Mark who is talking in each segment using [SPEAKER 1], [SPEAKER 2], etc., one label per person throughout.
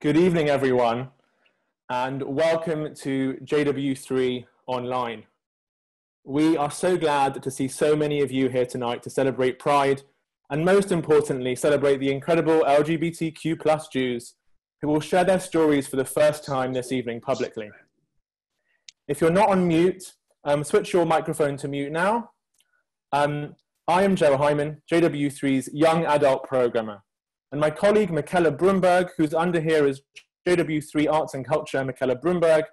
[SPEAKER 1] Good evening, everyone, and welcome to JW3 Online. We are so glad to see so many of you here tonight to celebrate Pride, and most importantly, celebrate the incredible LGBTQ plus Jews who will share their stories for the first time this evening publicly. If you're not on mute, switch your microphone to mute now. I am Joe Hyman, JW3's young adult programmer. And my colleague, Michaela Brumberg, who's under here as JW3 Arts and Culture, Michaela Brumberg,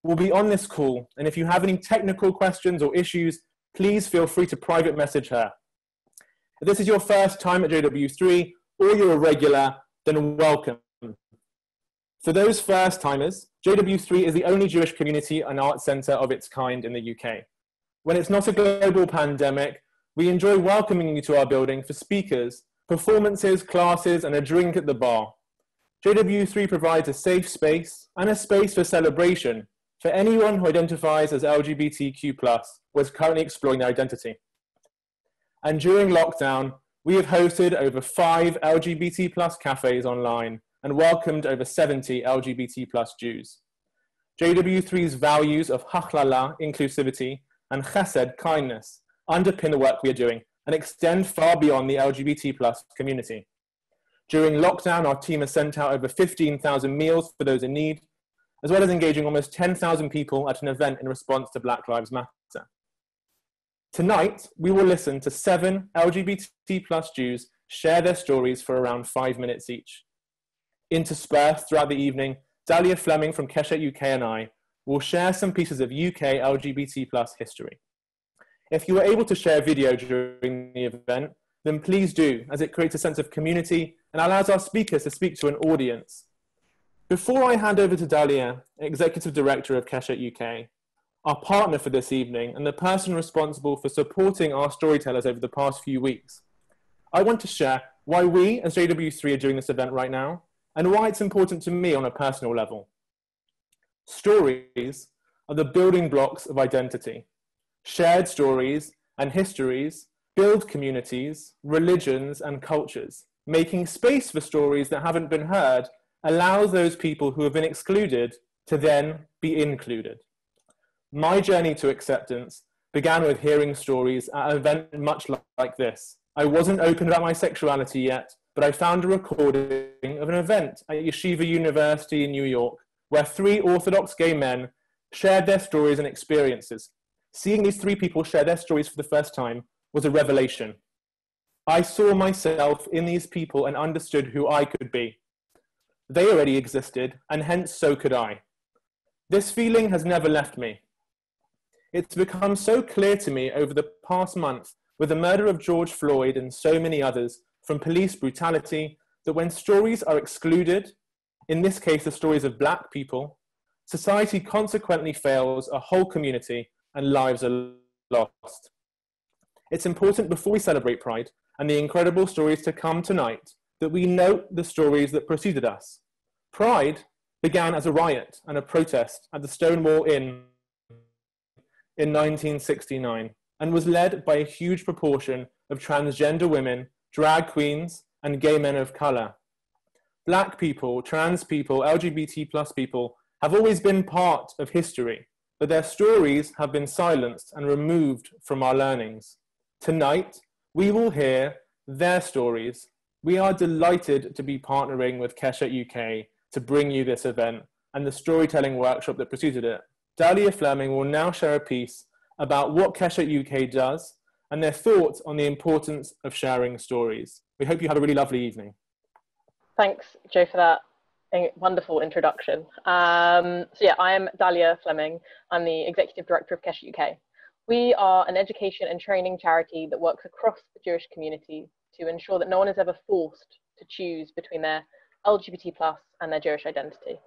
[SPEAKER 1] will be on this call. And if you have any technical questions or issues, please feel free to private message her. If this is your first time at JW3 or you're a regular, then welcome. For those first timers, JW3 is the only Jewish community and arts centre of its kind in the UK. When it's not a global pandemic, we enjoy welcoming you to our building for speakers, performances, classes, and a drink at the bar. JW3 provides a safe space and a space for celebration for anyone who identifies as LGBTQ+, or is currently exploring their identity. And during lockdown, we have hosted over 5 LGBT+ cafes online and welcomed over 70 LGBT+ Jews. JW3's values of hachlala, inclusivity, and chesed, kindness, underpin the work we are doing and extend far beyond the LGBT+ community. During lockdown, our team has sent out over 15,000 meals for those in need, as well as engaging almost 10,000 people at an event in response to Black Lives Matter. Tonight, we will listen to 7 LGBT+ Jews share their stories for around 5 minutes each. Interspersed throughout the evening, Dahlia Fleming from Keshet UK and I will share some pieces of UK LGBT+ history. If you are able to share video during the event, then please do, as it creates a sense of community and allows our speakers to speak to an audience. Before I hand over to Dahlia, Executive Director of Keshet UK, our partner for this evening and the person responsible for supporting our storytellers over the past few weeks, I want to share why we as JW3 are doing this event right now and why it's important to me on a personal level. Stories are the building blocks of identity. Shared stories and histories build communities, religions, and cultures. Making space for stories that haven't been heard allows those people who have been excluded to then be included. My journey to acceptance began with hearing stories at an event much like this. I wasn't open about my sexuality yet, but I found a recording of an event at Yeshiva University in New York where 3 Orthodox gay men shared their stories and experiences. Seeing these 3 people share their stories for the first time was a revelation. I saw myself in these people and understood who I could be. They already existed, and hence so could I. This feeling has never left me. It's become so clear to me over the past month with the murder of George Floyd and so many others from police brutality that when stories are excluded, in this case the stories of Black people, society consequently fails a whole community and lives are lost. It's important before we celebrate Pride and the incredible stories to come tonight that we note the stories that preceded us. Pride began as a riot and a protest at the Stonewall Inn in 1969 and was led by a huge proportion of transgender women, drag queens, and gay men of color. Black people, trans people, LGBT+ people have always been part of history, but their stories have been silenced and removed from our learnings. Tonight, we will hear their stories. We are delighted to be partnering with Keshet UK to bring you this event and the storytelling workshop that preceded it. Dahlia Fleming will now share a piece about what Keshet UK does and their thoughts on the importance of sharing stories. We hope you have a really lovely evening.
[SPEAKER 2] Thanks, Joe, for that wonderful introduction. I am Dahlia Fleming. I'm the Executive Director of Keshet UK. We are an education and training charity that works across the Jewish community to ensure that no one is ever forced to choose between their LGBT+ and their Jewish identity.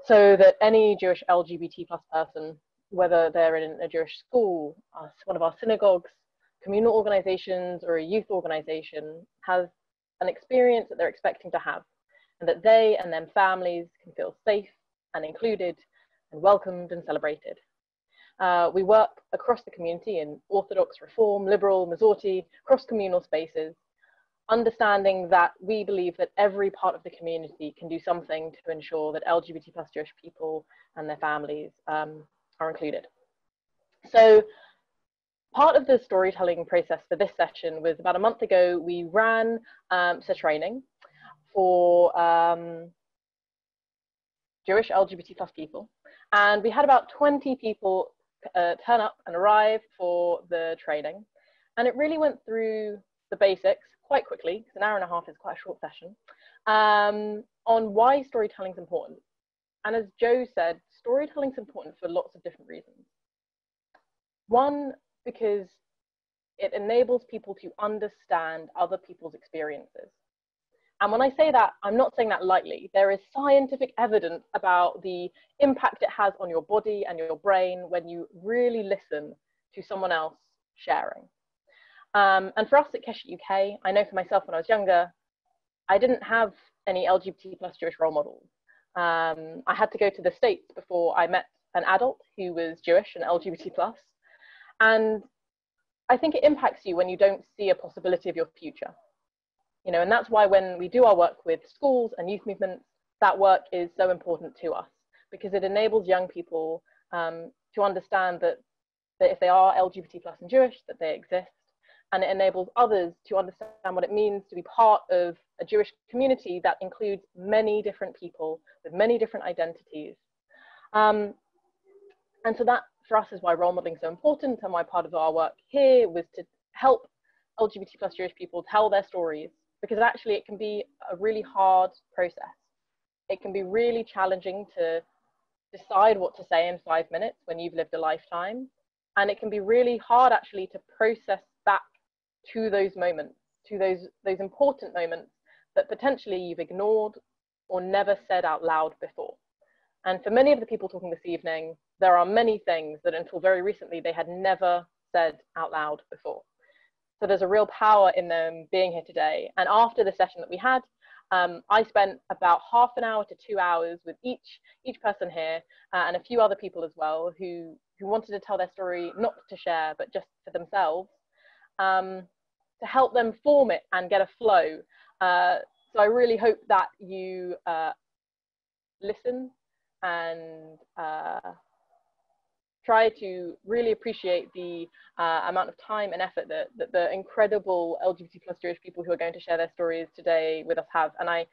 [SPEAKER 2] So that any Jewish LGBT+ person, whether they're in a Jewish school, one of our synagogues, communal organizations, or a youth organization, has an experience that they're expecting to have, and that they and their families can feel safe and included and welcomed and celebrated. We work across the community in Orthodox, Reform, Liberal, Masorti, cross-communal spaces. understanding that we believe that every part of the community can do something to ensure that LGBT plus Jewish people and their families are included. So part of the storytelling process for this session was about a month ago, we ran a training for Jewish LGBT plus people. And we had about 20 people turn up and arrive for the training. And it really went through the basics quite quickly, because an hour and a half is quite a short session, on why storytelling is important. And as Joe said, storytelling is important for lots of different reasons. One, because it enables people to understand other people's experiences. And when I say that, I'm not saying that lightly. There is scientific evidence about the impact it has on your body and your brain when you really listen to someone else sharing. And for us at Keshet UK, I know for myself when I was younger, I didn't have any LGBT plus Jewish role models. I had to go to the States before I met an adult who was Jewish and LGBT plus. And I think it impacts you when you don't see a possibility of your future. You know, and that's why when we do our work with schools and youth movements, that work is so important to us, because it enables young people to understand that if they are LGBT plus and Jewish, that they exist, and it enables others to understand what it means to be part of a Jewish community that includes many different people with many different identities. And so that, for us, is why role modeling is so important, and why part of our work here was to help LGBT plus Jewish people tell their stories, because actually it can be a really hard process. It can be really challenging to decide what to say in 5 minutes when you've lived a lifetime. And it can be really hard actually to process back to those moments, to those important moments that potentially you've ignored or never said out loud before. And for many of the people talking this evening, there are many things that until very recently they had never said out loud before. So there's a real power in them being here today. And after the session that we had, I spent about half an hour to 2 hours with each person here and a few other people as well who wanted to tell their story, not to share, but just for themselves, to help them form it and get a flow. So I really hope that you listen and try to really appreciate the amount of time and effort that the incredible LGBT plus Jewish people who are going to share their stories today with us have. And I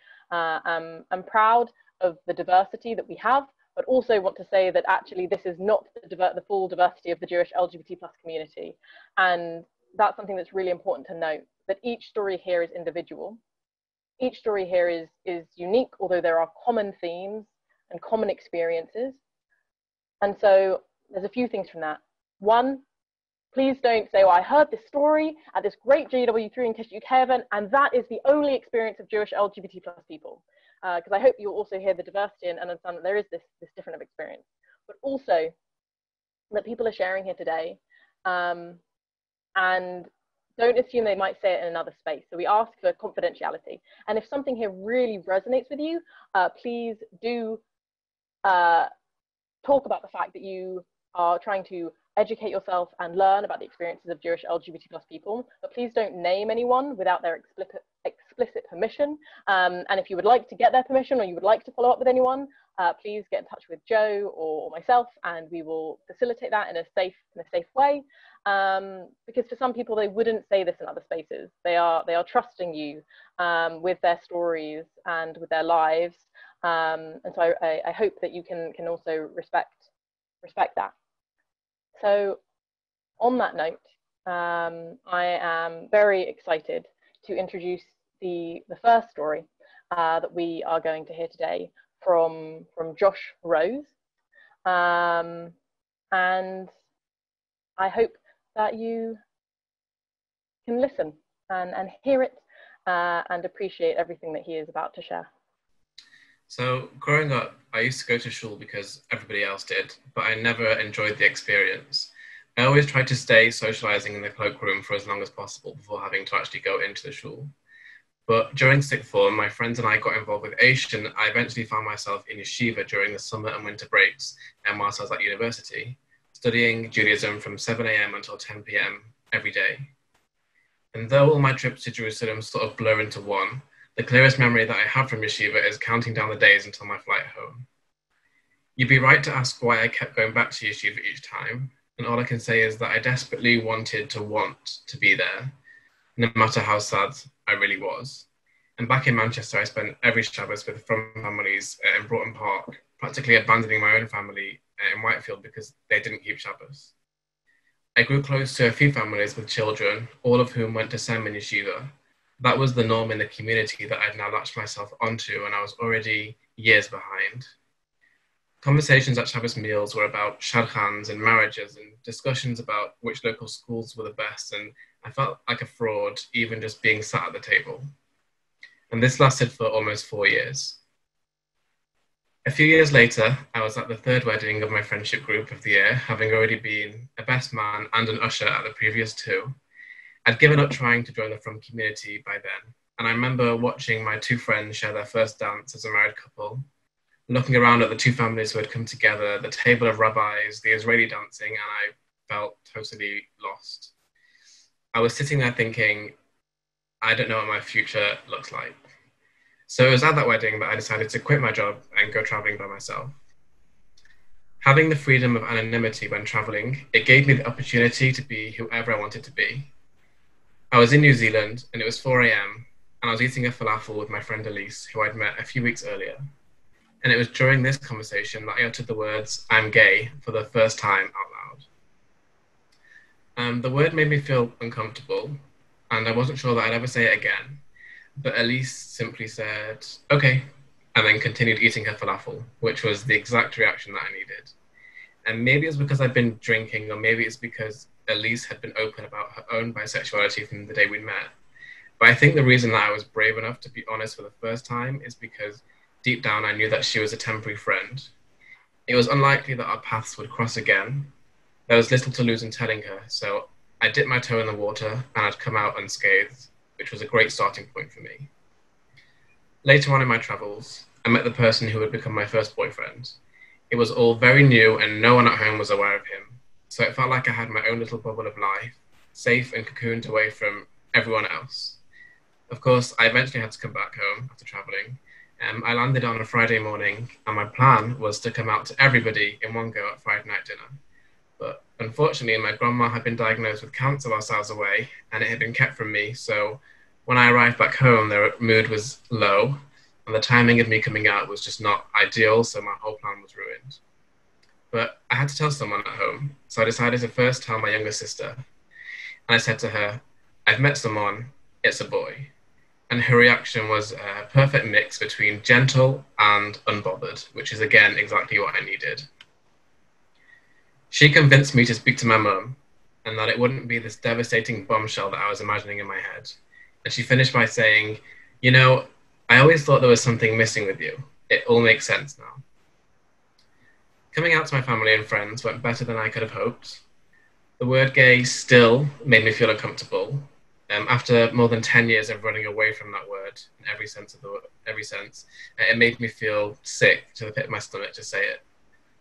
[SPEAKER 2] am proud of the diversity that we have, but also want to say that actually this is not the full diversity of the Jewish LGBT plus community. And that's something that's really important to note, that each story here is individual. Each story here is unique, although there are common themes and common experiences. And so there's a few things from that. One, please don't say, well, I heard this story at this great JW3 and Keshet UK event, and that is the only experience of Jewish LGBT plus people. Because I hope you'll also hear the diversity and understand that there is this different of experience. But also that people are sharing here today, and don't assume they might say it in another space. So we ask for confidentiality. And if something here really resonates with you, please do talk about the fact that you are trying to educate yourself and learn about the experiences of Jewish LGBT plus people, but please don't name anyone without their explicit permission. And if you would like to get their permission, or you would like to follow up with anyone, please get in touch with Joe or myself, and we will facilitate that in a safe way. Because for some people, they wouldn't say this in other spaces. They are trusting you with their stories and with their lives. And so I hope that you can also respect that. So on that note, I am very excited to introduce the first story that we are going to hear today from Josh Rose. And I hope that you can listen and hear it and appreciate everything that he is about to share.
[SPEAKER 3] So growing up, I used to go to shul because everybody else did, but I never enjoyed the experience. I always tried to stay socializing in the cloakroom for as long as possible before having to actually go into the shul. But during sixth form, my friends and I got involved with Asian. I eventually found myself in yeshiva during the summer and winter breaks, and whilst I was at university, studying Judaism from 7 a.m. until 10 p.m. every day. And though all my trips to Jerusalem sort of blur into one, the clearest memory that I have from yeshiva is counting down the days until my flight home. You'd be right to ask why I kept going back to yeshiva each time, and all I can say is that I desperately wanted to be there, no matter how sad I really was. And back in Manchester, I spent every Shabbos with from families in Broughton Park, practically abandoning my own family in Whitefield because they didn't keep Shabbos. I grew close to a few families with children, all of whom went to Sem and yeshiva. That was the norm in the community that I'd now latched myself onto, and I was already years behind. Conversations at Shabbos meals were about shadchans and marriages and discussions about which local schools were the best, and I felt like a fraud even just being sat at the table. And this lasted for almost 4 years. A few years later, I was at the third wedding of my friendship group of the year, having already been a best man and an usher at the previous two. I'd given up trying to join the From community by then, and I remember watching my two friends share their first dance as a married couple, looking around at the two families who had come together, the table of rabbis, the Israeli dancing, and I felt totally lost. I was sitting there thinking, I don't know what my future looks like. So it was at that wedding that I decided to quit my job and go traveling by myself. Having the freedom of anonymity when traveling, it gave me the opportunity to be whoever I wanted to be. I was in New Zealand and it was 4 a.m. and I was eating a falafel with my friend Elise, who I'd met a few weeks earlier. And it was during this conversation that I uttered the words, "I'm gay," for the first time out loud. The word made me feel uncomfortable, and I wasn't sure that I'd ever say it again. But Elise simply said, "Okay," and then continued eating her falafel, which was the exact reaction that I needed. And maybe it's because I'd been drinking, or maybe it's because Elise had been open about her own bisexuality from the day we met. But I think the reason that I was brave enough to be honest for the first time is because deep down I knew that she was a temporary friend. It was unlikely that our paths would cross again. There was little to lose in telling her, so I dipped my toe in the water and I'd come out unscathed, which was a great starting point for me. Later on in my travels, I met the person who would become my first boyfriend. It was all very new and no one at home was aware of him, so it felt like I had my own little bubble of life, safe and cocooned away from everyone else. Of course, I eventually had to come back home after traveling. I landed on a Friday morning and my plan was to come out to everybody in one go at Friday night dinner. But unfortunately, my grandma had been diagnosed with cancer whilst I was away and it had been kept from me, so when I arrived back home, their mood was low and the timing of me coming out was just not ideal, so my whole plan was ruined. But I had to tell someone at home, so I decided to first tell my younger sister. And I said to her, "I've met someone, it's a boy." And her reaction was a perfect mix between gentle and unbothered, which is again exactly what I needed. She convinced me to speak to my mum and that it wouldn't be this devastating bombshell that I was imagining in my head. And she finished by saying, "You know, I always thought there was something missing with you. It all makes sense now." Coming out to my family and friends went better than I could have hoped. The word gay still made me feel uncomfortable. After more than 10 years of running away from that word in every sense, it made me feel sick to the pit of my stomach to say it.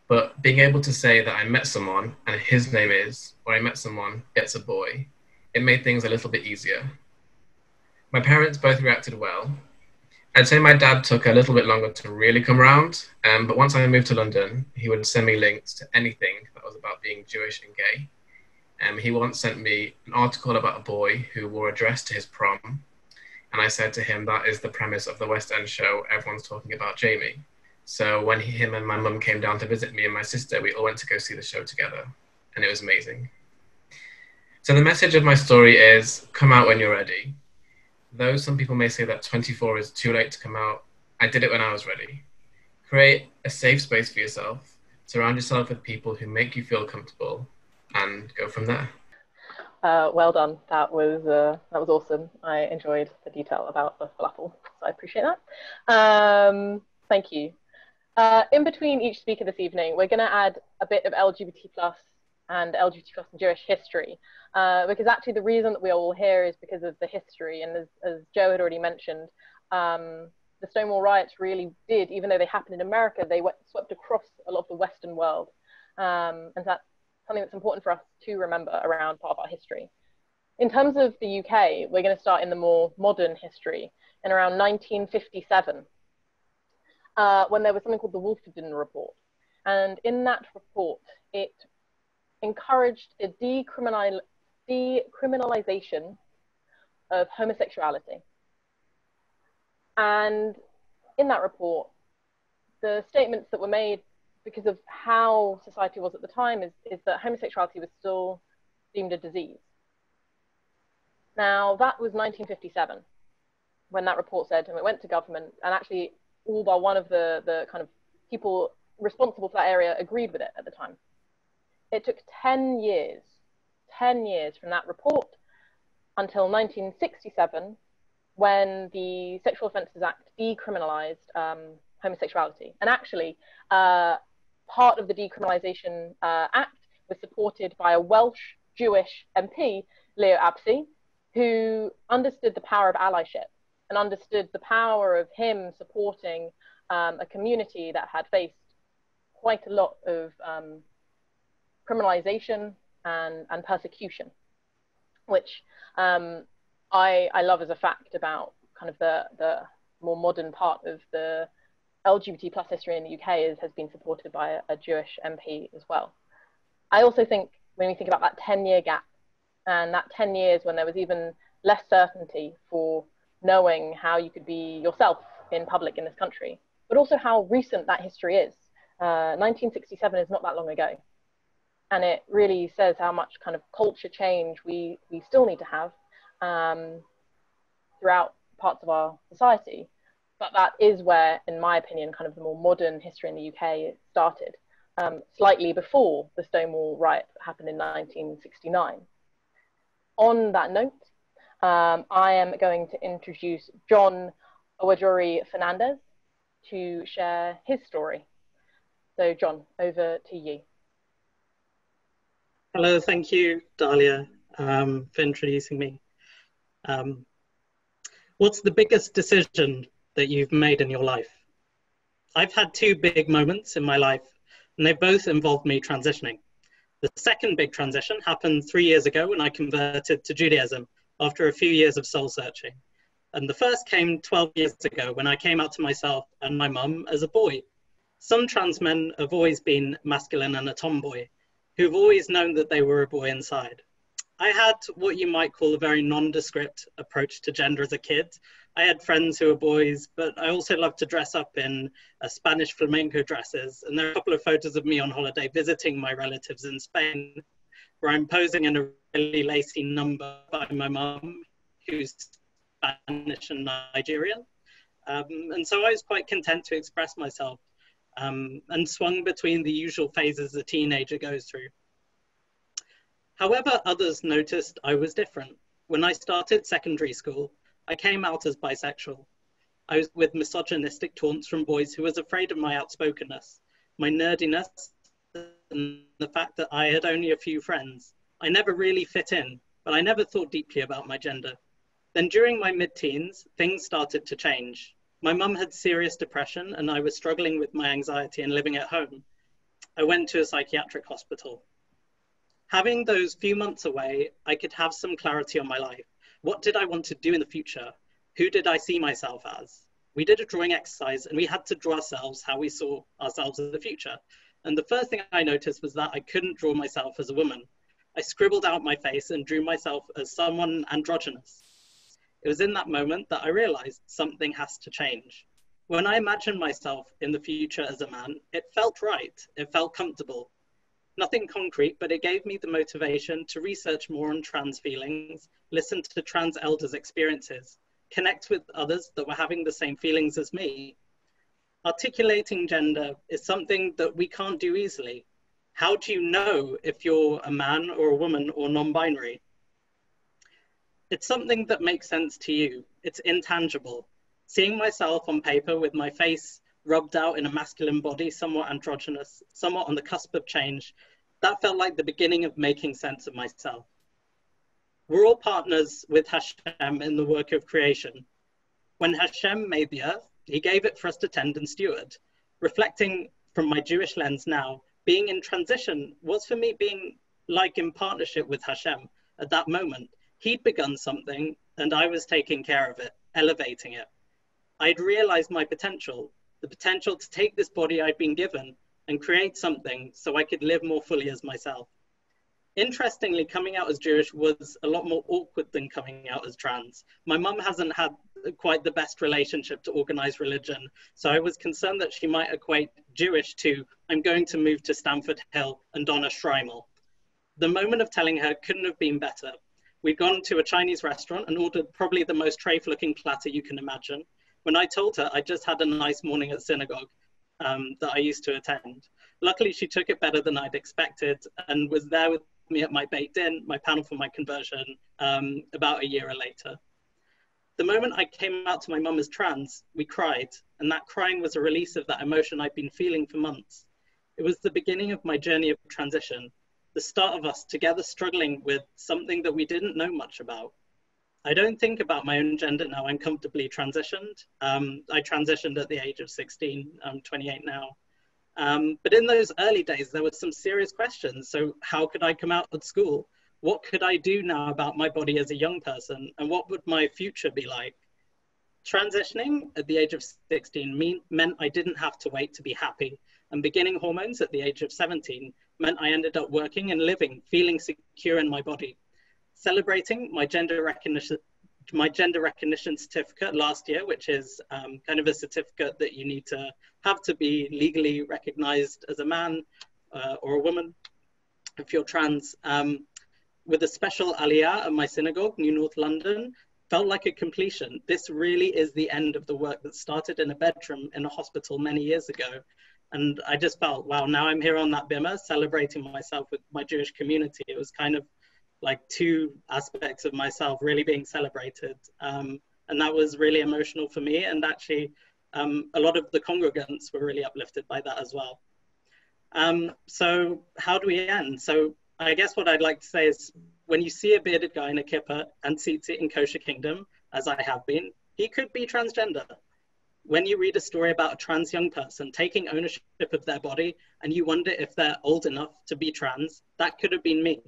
[SPEAKER 3] But being able to say that I met someone and his name is, or I met someone, it's a boy, it made things a little bit easier. My parents both reacted well. I'd say my dad took a little bit longer to really come around, but once I moved to London, he would send me links to anything that was about being Jewish and gay. He once sent me an article about a boy who wore a dress to his prom, and I said to him, that is the premise of the West End show everyone's talking about Jamie. So when him and my mum came down to visit me and my sister, we all went to go see the show together, and it was amazing. So the message of my story is, come out when you're ready. Though some people may say that 24 is too late to come out, I did it when I was ready. Create a safe space for yourself, surround yourself with people who make you feel comfortable, and go from there.
[SPEAKER 2] Well done. That was awesome. I enjoyed the detail about the falafel, so I appreciate that. Thank you. In between each speaker this evening, we're going to add a bit of LGBT plus and LGBT plus and Jewish history, because actually the reason that we're all here is because of the history, and as Joe had already mentioned, the Stonewall riots really did, even though they happened in America, they swept across a lot of the Western world, and that's something that's important for us to remember around part of our history. In terms of the UK, we're going to start in the more modern history in around 1957, when there was something called the Wolfenden Report. And in that report, it encouraged a decriminalization of homosexuality. And in that report, the statements that were made, because of how society was at the time, is that homosexuality was still deemed a disease. Now, that was 1957 when that report said, and it went to government, and actually all but one of the kind of people responsible for that area agreed with it at the time. It took 10 years from that report until 1967, when the Sexual Offences Act decriminalised homosexuality. And actually, part of the decriminalisation act was supported by a Welsh Jewish MP, Leo Apsey, who understood the power of allyship and understood the power of him supporting a community that had faced quite a lot of criminalisation and persecution, which I love as a fact about kind of the more modern part of the LGBT plus history in the UK has been supported by a Jewish MP as well. I also think when we think about that 10-year gap, and that 10 years when there was even less certainty for knowing how you could be yourself in public in this country, but also how recent that history is. 1967 is not that long ago. And it really says how much kind of culture change we still need to have throughout parts of our society. But that is where, in my opinion, kind of the more modern history in the UK started, slightly before the Stonewall riot happened in 1969. On that note, I am going to introduce John Owajori Fernandez to share his story. So John, over to you.
[SPEAKER 4] Hello, thank you, Dahlia, for introducing me. What's the biggest decision that you've made in your life? I've had two big moments in my life, and they both involved me transitioning. The second big transition happened 3 years ago when I converted to Judaism after a few years of soul searching. And the first came 12 years ago when I came out to myself and my mum as a boy. Some trans men have always been masculine and a tomboy, who've always known that they were a boy inside. I had what you might call a very nondescript approach to gender as a kid. I had friends who were boys, but I also loved to dress up in Spanish flamenco dresses. And there are a couple of photos of me on holiday visiting my relatives in Spain, where I'm posing in a really lacy number by my mum, who's Spanish and Nigerian. And so I was quite content to express myself and swung between the usual phases a teenager goes through. However, others noticed I was different. When I started secondary school, I came out as bisexual. I was with misogynistic taunts from boys who was afraid of my outspokenness, my nerdiness, and the fact that I had only a few friends. I never really fit in, but I never thought deeply about my gender. Then during my mid-teens, things started to change. My mum had serious depression and I was struggling with my anxiety and living at home. I went to a psychiatric hospital. Having those few months away, I could have some clarity on my life. What did I want to do in the future? Who did I see myself as? We did a drawing exercise and we had to draw ourselves how we saw ourselves in the future. And the first thing I noticed was that I couldn't draw myself as a woman. I scribbled out my face and drew myself as someone androgynous. It was in that moment that I realized something has to change. When I imagined myself in the future as a man, it felt right. It felt comfortable. Nothing concrete, but it gave me the motivation to research more on trans feelings, listen to trans elders' experiences, connect with others that were having the same feelings as me. Articulating gender is something that we can't do easily. How do you know if you're a man or a woman or non-binary? It's something that makes sense to you. It's intangible. Seeing myself on paper with my face rubbed out in a masculine body, somewhat androgynous, somewhat on the cusp of change, that felt like the beginning of making sense of myself. We're all partners with Hashem in the work of creation. When Hashem made the earth, he gave it for us to tend and steward. Reflecting from my Jewish lens now, being in transition was for me being like in partnership with Hashem at that moment. He'd begun something, and I was taking care of it, elevating it. I'd realized my potential, the potential to take this body I'd been given and create something so I could live more fully as myself. Interestingly, coming out as Jewish was a lot more awkward than coming out as trans. My mum hasn't had quite the best relationship to organized religion, so I was concerned that she might equate Jewish to, I'm going to move to Stamford Hill and don a shtreimel. The moment of telling her couldn't have been better. We'd gone to a Chinese restaurant and ordered probably the most treif-looking platter you can imagine. When I told her I just had a nice morning at synagogue that I used to attend. Luckily, she took it better than I'd expected and was there with me at my Beit Din, my panel for my conversion, about a year later. The moment I came out to my mum as trans, we cried, and that crying was a release of that emotion I'd been feeling for months. It was the beginning of my journey of transition, the start of us together struggling with something that we didn't know much about. I don't think about my own gender now. I'm comfortably transitioned. I transitioned at the age of 16. I'm 28 now. But in those early days, there were some serious questions. So how could I come out at school? What could I do now about my body as a young person? And what would my future be like? Transitioning at the age of 16 meant I didn't have to wait to be happy. And beginning hormones at the age of 17 meant I ended up working and living, feeling secure in my body. Celebrating my gender recognition certificate last year, which is kind of a certificate that you need to have to be legally recognized as a man or a woman if you're trans, with a special aliyah at my synagogue, New North London, felt like a completion. This really is the end of the work that started in a bedroom in a hospital many years ago. And I just felt, wow, now I'm here on that bimah celebrating myself with my Jewish community. It was kind of like two aspects of myself really being celebrated. And that was really emotional for me. And actually, a lot of the congregants were really uplifted by that as well. So how do we end? So I guess what I'd like to say is when you see a bearded guy in a kippah and tzitzi in Kosher Kingdom, as I have been, he could be transgender. When you read a story about a trans young person taking ownership of their body and you wonder if they're old enough to be trans, that could have been me.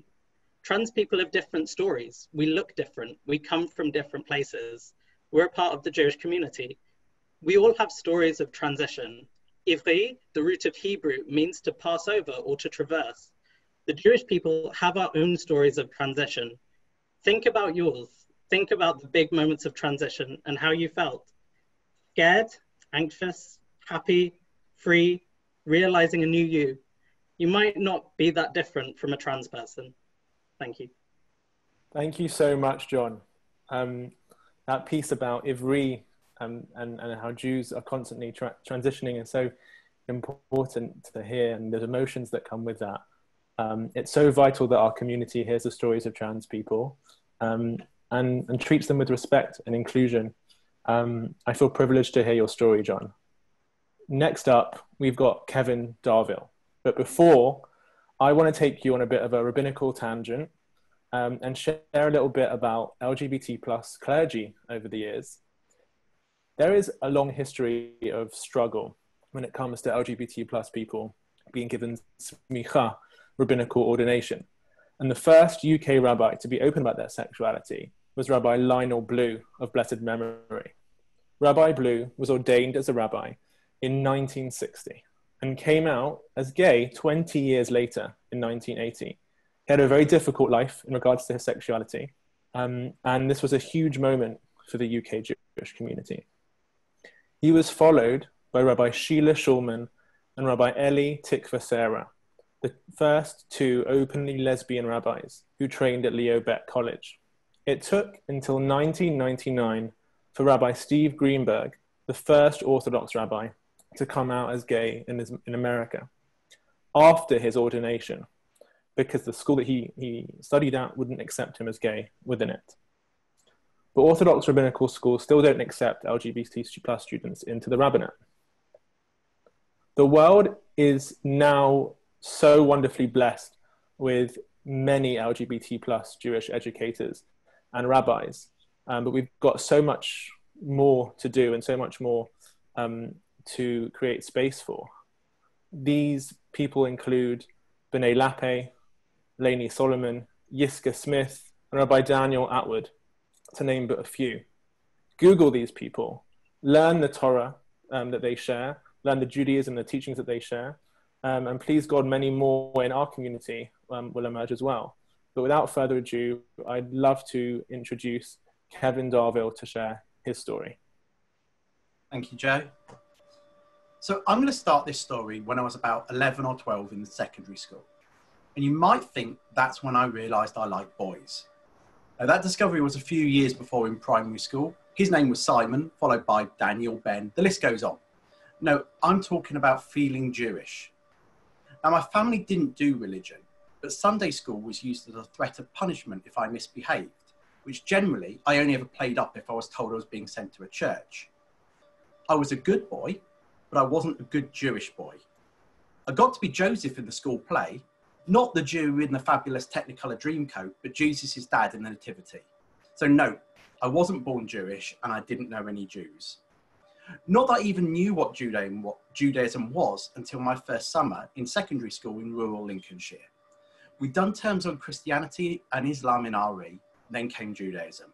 [SPEAKER 4] Trans people have different stories. We look different. We come from different places. We're a part of the Jewish community. We all have stories of transition. Ivri, the root of Hebrew, means to pass over or to traverse. The Jewish people have our own stories of transition. Think about yours. Think about the big moments of transition and how you felt. Scared, anxious, happy, free, realizing a new you. You might not be that different from a trans person. Thank you.
[SPEAKER 1] Thank you so much, John. That piece about Ivri and how Jews are constantly transitioning is so important to hear, and there's emotions that come with that. It's so vital that our community hears the stories of trans people and treats them with respect and inclusion. I feel privileged to hear your story, John. Next up, we've got Kevin Darville. But before, I want to take you on a bit of a rabbinical tangent and share a little bit about LGBT plus clergy over the years. There is a long history of struggle when it comes to LGBT plus people being given smicha, rabbinical ordination. And the first UK rabbi to be open about their sexuality was Rabbi Lionel Blue of blessed memory. Rabbi Blue was ordained as a rabbi in 1960 and came out as gay 20 years later in 1980. He had a very difficult life in regards to his sexuality, and this was a huge moment for the UK Jewish community. He was followed by Rabbi Sheila Schulman and Rabbi Eli Tikva Sarah, the first two openly lesbian rabbis who trained at Leo Beck College. It took until 1999 for Rabbi Steve Greenberg, the first Orthodox rabbi, to come out as gay in America after his ordination, because the school that he studied at wouldn't accept him as gay within it. But Orthodox rabbinical schools still don't accept LGBT plus students into the rabbinate. The world is now so wonderfully blessed with many LGBT plus Jewish educators and rabbis, but we've got so much more to do and so much more to create space for. These people include B'nai Lappe, Lainey Solomon, Yiska Smith, and Rabbi Daniel Atwood, to name but a few. Google these people, learn the Torah that they share, learn the Judaism, the teachings that they share, and please God, many more in our community will emerge as well. But without further ado, I'd love to introduce Kevin Darville to share his story.
[SPEAKER 5] Thank you, Joe. So I'm going to start this story when I was about 11 or 12 in the secondary school. And you might think that's when I realised I liked boys. Now, that discovery was a few years before in primary school. His name was Simon, followed by Daniel, Ben, the list goes on. No, I'm talking about feeling Jewish. Now, my family didn't do religion, but Sunday school was used as a threat of punishment if I misbehaved, which generally I only ever played up if I was told I was being sent to a church. I was a good boy, but I wasn't a good Jewish boy. I got to be Joseph in the school play, not the Jew in the fabulous Technicolor Dreamcoat, but Jesus' dad in the Nativity. So no, I wasn't born Jewish and I didn't know any Jews. Not that I even knew what Judaism was until my first summer in secondary school in rural Lincolnshire. We'd done terms on Christianity and Islam in RE, then came Judaism.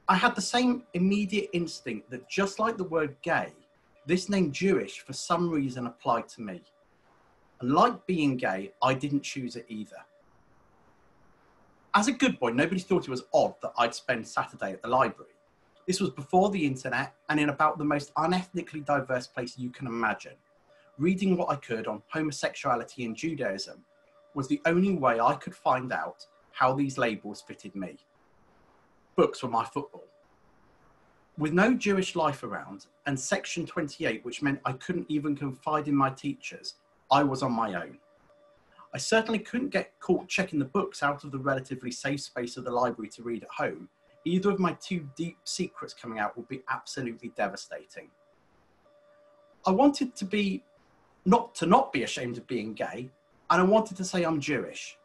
[SPEAKER 5] I had the same immediate instinct that just like the word gay, this name Jewish for some reason applied to me. And like being gay, I didn't choose it either. As a good boy, nobody thought it was odd that I'd spend Saturday at the library. This was before the internet and in about the most unethnically diverse place you can imagine. Reading what I could on homosexuality and Judaism was the only way I could find out how these labels fitted me. Books were my football. With no Jewish life around and Section 28, which meant I couldn't even confide in my teachers, I was on my own. I certainly couldn't get caught checking the books out of the relatively safe space of the library to read at home. Either of my two deep secrets coming out would be absolutely devastating. I wanted to not be ashamed of being gay, and I wanted to say I'm Jewish.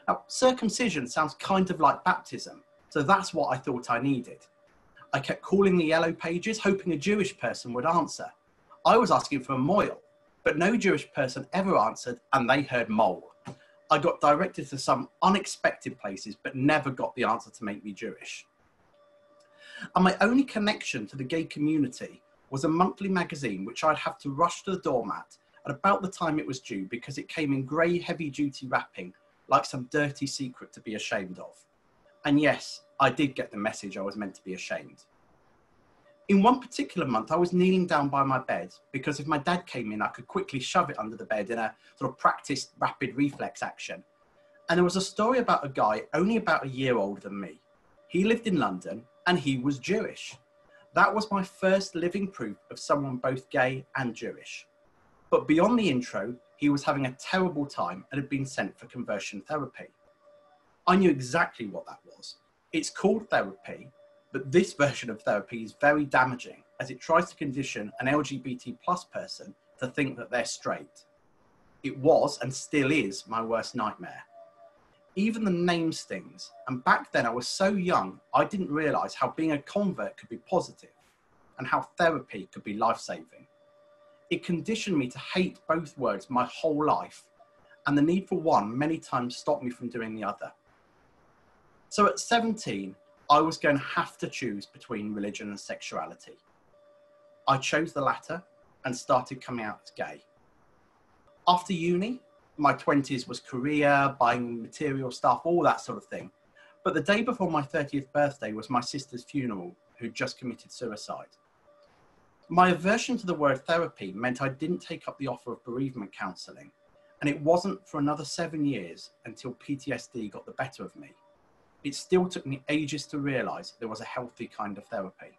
[SPEAKER 5] Now, circumcision sounds kind of like baptism, so that's what I thought I needed. I kept calling the yellow pages, hoping a Jewish person would answer. I was asking for a moil, but no Jewish person ever answered, and they heard mole. I got directed to some unexpected places, but never got the answer to make me Jewish. And my only connection to the gay community was a monthly magazine, which I'd have to rush to the doormat at about the time it was due because it came in grey heavy-duty wrapping, like some dirty secret to be ashamed of. And yes, I did get the message I was meant to be ashamed. In one particular month, I was kneeling down by my bed because if my dad came in, I could quickly shove it under the bed in a sort of practiced rapid reflex action. And there was a story about a guy only about a year older than me. He lived in London and he was Jewish. That was my first living proof of someone both gay and Jewish. But beyond the intro, he was having a terrible time and had been sent for conversion therapy. I knew exactly what that was. It's called therapy, but this version of therapy is very damaging as it tries to condition an LGBT+ person to think that they're straight. It was and still is my worst nightmare. Even the name stings, and back then I was so young I didn't realise how being a convert could be positive and how therapy could be life-saving. It conditioned me to hate both words my whole life, and the need for one many times stopped me from doing the other. So at 17, I was going to have to choose between religion and sexuality. I chose the latter and started coming out as gay. After uni, my 20s was career, buying material stuff, all that sort of thing. But the day before my 30th birthday was my sister's funeral, who'd just committed suicide. My aversion to the word therapy meant I didn't take up the offer of bereavement counselling, and it wasn't for another 7 years until PTSD got the better of me. It still took me ages to realise there was a healthy kind of therapy.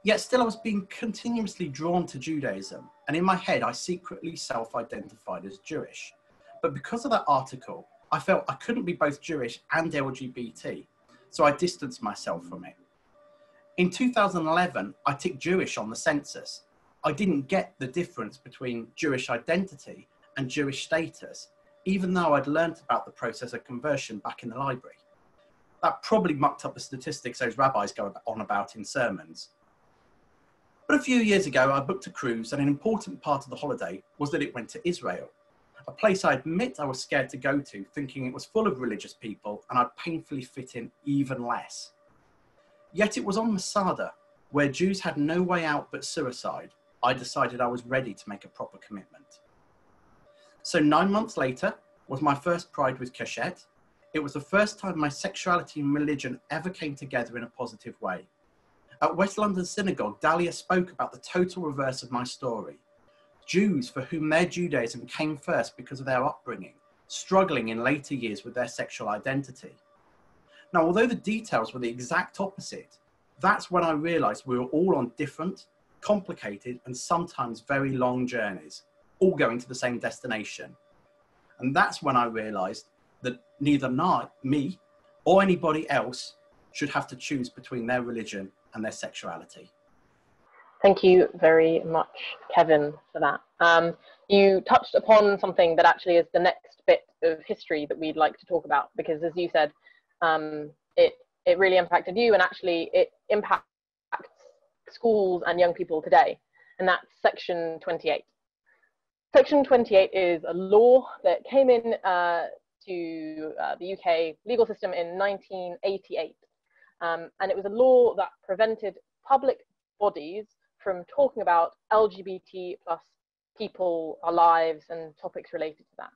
[SPEAKER 5] Yet still I was being continuously drawn to Judaism, and in my head I secretly self-identified as Jewish. But because of that article, I felt I couldn't be both Jewish and LGBT, so I distanced myself from it. In 2011, I ticked Jewish on the census. I didn't get the difference between Jewish identity and Jewish status, even though I'd learnt about the process of conversion back in the library. That probably mucked up the statistics those rabbis go on about in sermons. But a few years ago, I booked a cruise, and an important part of the holiday was that it went to Israel. a place I admit I was scared to go to, thinking it was full of religious people and I'd painfully fit in even less. Yet it was on Masada, where Jews had no way out but suicide, I decided I was ready to make a proper commitment. So 9 months later was my first Pride with Keshet. It was the first time my sexuality and religion ever came together in a positive way. At West London Synagogue, Dahlia spoke about the total reverse of my story. Jews for whom their Judaism came first because of their upbringing, struggling in later years with their sexual identity. Now, although the details were the exact opposite, that's when I realized we were all on different, complicated, and sometimes very long journeys, all going to the same destination. And that's when I realized that neither me or anybody else should have to choose between their religion and their sexuality.
[SPEAKER 2] Thank you very much, Kevin, for that. You touched upon something that actually is the next bit of history that we'd like to talk about, because as you said, it really impacted you, and actually it impacts schools and young people today, and that's Section 28. Section 28 is a law that came in to the UK legal system in 1988. And it was a law that prevented public bodies from talking about LGBT plus people, our lives, and topics related to that.